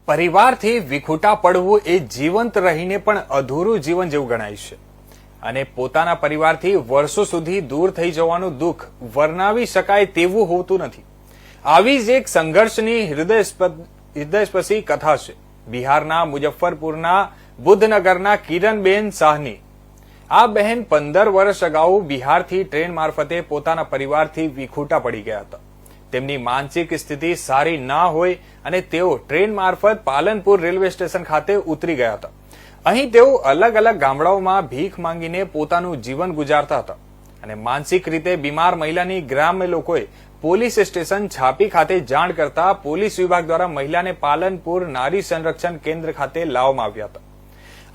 પરિવારથી વિખૂટા પડવું એ જીવંત રહીને પણ અધૂરું જીવન જેવું ગણાય છે અને પોતાના પરિવારથી વર્ષો સુધી દૂર થઈ જવાનું દુઃખ વર્ણવી શકાય તેવું હોતું નથી। આવી જ એક સંઘર્ષની હૃદયસ્પર્શી કથા છે બિહારના મુજફ્ફરપુરના બુદ્ધનગરના કિરણબેન શાહની। આ બહેન 15 વર્ષ અગાઉ બિહારથી ટ્રેન મારફતે પોતાના પરિવારથી વિખૂટા પડી ગયા હતા। તેમની માનસિક સ્થિતિ સારી ના હોય અને તેઓ ટ્રેન મારફત પાલનપુર રેલવે સ્ટેશન ખાતે ઉતરી ગયા હતા। અહીં તેઓ અલગ અલગ ગામડાઓમાં ભીખ માંગીને પોતાનું જીવન ગુજારતા હતા અને માનસિક રીતે બીમાર મહિલાની ગ્રામ્ય લોકોએ પોલીસ સ્ટેશન છાપી ખાતે જાણ કરતા પોલીસ વિભાગ દ્વારા મહિલાને પાલનપુર નારી સંરક્ષણ કેન્દ્ર ખાતે લાવવામાં આવ્યા હતા।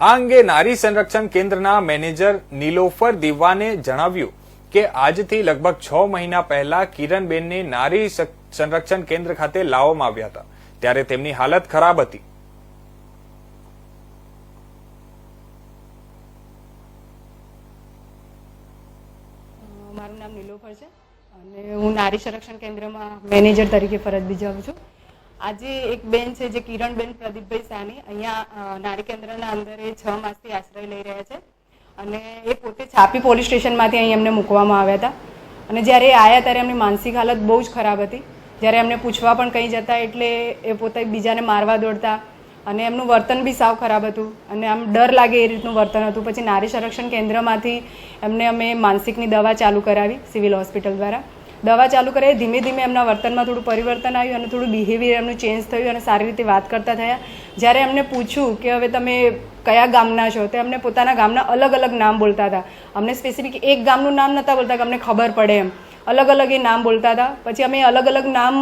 આ અંગે નારી સંરક્ષણ કેન્દ્રના મેનેજર નીલોફર દિવાને જણાવ્યું કે આજથી લગભગ 6 મહિના પહેલા કિરણબેનને નારી સંરક્ષણ કેન્દ્ર ખાતે લાવવામાં આવ્યા હતા ત્યારે તેમની હાલત ખરાબ હતી। મારું નામ નીલોફર છે અને હું નારી સંરક્ષણ કેન્દ્રમાં મેનેજર તરીકે ફરજ બજાવું છું। આજે એક બેન છે જે કિરણબેન પ્રદીપભાઈ સાની અહીંયા નારી કેન્દ્રના અંદર 6 માસથી આશ્રય લઈ રહ્યા છે અને એ પોતે છાપી પોલીસ સ્ટેશનમાંથી અહીં એમને મૂકવામાં આવ્યા હતા અને જ્યારે એ આવ્યા ત્યારે એમની માનસિક હાલત બહુ જ ખરાબ હતી। જ્યારે એમને પૂછવા પણ કંઈ જતા એટલે એ પોતે બીજાને મારવા દોડતા અને એમનું વર્તન બી સાવ ખરાબ હતું અને આમ ડર લાગે એ રીતનું વર્તન હતું। પછી નારી સંરક્ષણ કેન્દ્રમાંથી એમને અમે માનસિકની દવા ચાલુ કરાવી સિવિલ હોસ્પિટલ દ્વારા। દવા ચાલુ કરાવી ધીમે ધીમે એમના વર્તનમાં થોડું પરિવર્તન આવ્યું અને થોડું બિહેવિયર એમનું ચેન્જ થયું અને સારી રીતે વાત કરતા થયા। જ્યારે એમને પૂછ્યું કે હવે તમે કયા ગામના છો તો એમને પોતાના ગામના અલગ અલગ નામ બોલતા હતા। અમને સ્પેસિફિક એક ગામનું નામ નહોતા બોલતા કે અમને ખબર પડે એમ અલગ અલગ એ નામ બોલતા હતા। પછી અમે અલગ અલગ નામ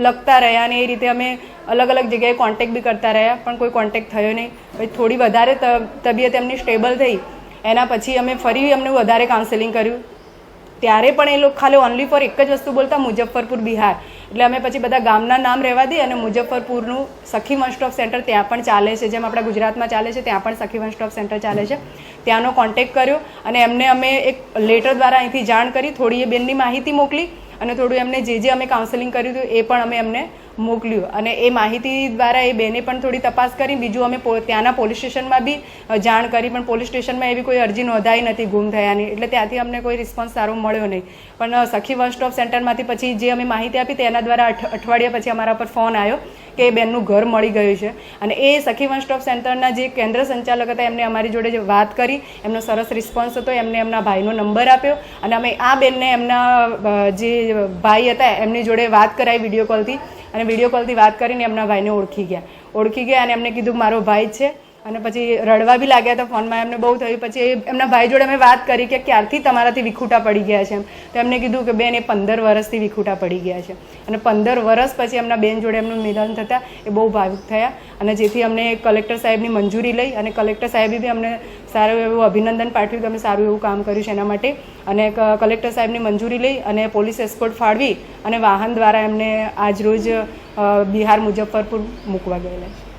લખતા રહ્યા અને એ રીતે અમે અલગ અલગ જગ્યાએ કોન્ટેક્ટ બી કરતા રહ્યા પણ કોઈ કોન્ટેક્ટ થયો નહીં। પછી થોડી વધારે તબિયત એમની સ્ટેબલ થઈ એના પછી અમે ફરી એમને વધારે કાઉન્સેલિંગ કર્યું ત્યારે પણ એ લોકો ખાલી ઓનલી ફોર એક જ વસ્તુ બોલતા મુજફ્ફરપુર બિહાર। એટલે અમે પછી બધા ગામના નામ રહેવા દઈએ અને મુજફ્ફરપુરનું સખી વન સ્ટોપ સેન્ટર ત્યાં પણ ચાલે છે જેમ આપણા ગુજરાતમાં ચાલે છે ત્યાં પણ સખી વન સ્ટોપ સેન્ટર ચાલે છે ત્યાંનો કોન્ટેક્ટ કર્યો અને એમને અમે એક લેટર દ્વારા અહીંથી જાણ કરી થોડી એ બેનની માહિતી મોકલી અને થોડું એમને જે અમે કાઉન્સેલિંગ કર્યું હતું એ પણ અમે એમને મોકલ્યું અને એ માહિતી દ્વારા એ બેને પણ થોડી તપાસ કરી। બીજું અમે ત્યાંના પોલીસ સ્ટેશનમાં બી જાણ કરી પણ પોલીસ સ્ટેશનમાં એવી કોઈ અરજી નોંધાઈ નથી ગુમ થયાની એટલે ત્યાંથી અમને કોઈ રિસ્પોન્સ સારો મળ્યો નહીં। પણ સખી વન સ્ટોપ સેન્ટરમાંથી પછી જે અમે માહિતી આપી તેના દ્વારા અઠવાડિયા પછી અમારા પર ફોન આવ્યો કે એ બેનનું ઘર મળી ગયું છે અને એ સખી વન સ્ટોપ સેન્ટરના જે કેન્દ્ર સંચાલક હતા એમને અમારી જોડે જે વાત કરી એમનો સરસ રિસ્પોન્સ હતો એમને એમના ભાઈનો નંબર આપ્યો અને અમે આ બેનને એમના જે ભાઈ હતા એમની જોડે વાત કરાવી વિડીયો કોલથી અને વિડીયો કોલથી વાત કરીને એમના ભાઈને ઓળખી ગયા અને એમને કીધું મારો ભાઈ જ છે અને પછી રડવા બી લાગ્યા હતા ફોનમાં એમને બહુ થયું। પછી એમના ભાઈ જોડે અમે વાત કરી કે ક્યારથી તમારાથી વિખૂટા પડી ગયા છે એમ તો એમને કીધું કે બેન એ 15 વર્ષથી વિખૂટા પડી ગયા છે અને 15 વર્ષ પછી એમના બેન જોડે એમનું મિલન થતાં એ બહુ ભાવુક થયા અને જેથી અમને કલેક્ટર સાહેબની મંજૂરી લઈ અને કલેક્ટર સાહેબે બી અમને સારું એવું અભિનંદન પાઠવ્યું કે અમે સારું એવું કામ કર્યું છે એના માટે અને કલેક્ટર સાહેબની મંજૂરી લઈ અને પોલીસ એસ્કોર્ટ ફાળવી અને વાહન દ્વારા એમને આજ રોજ બિહાર મુજફ્ફરપુર મૂકવા ગયેલા છે।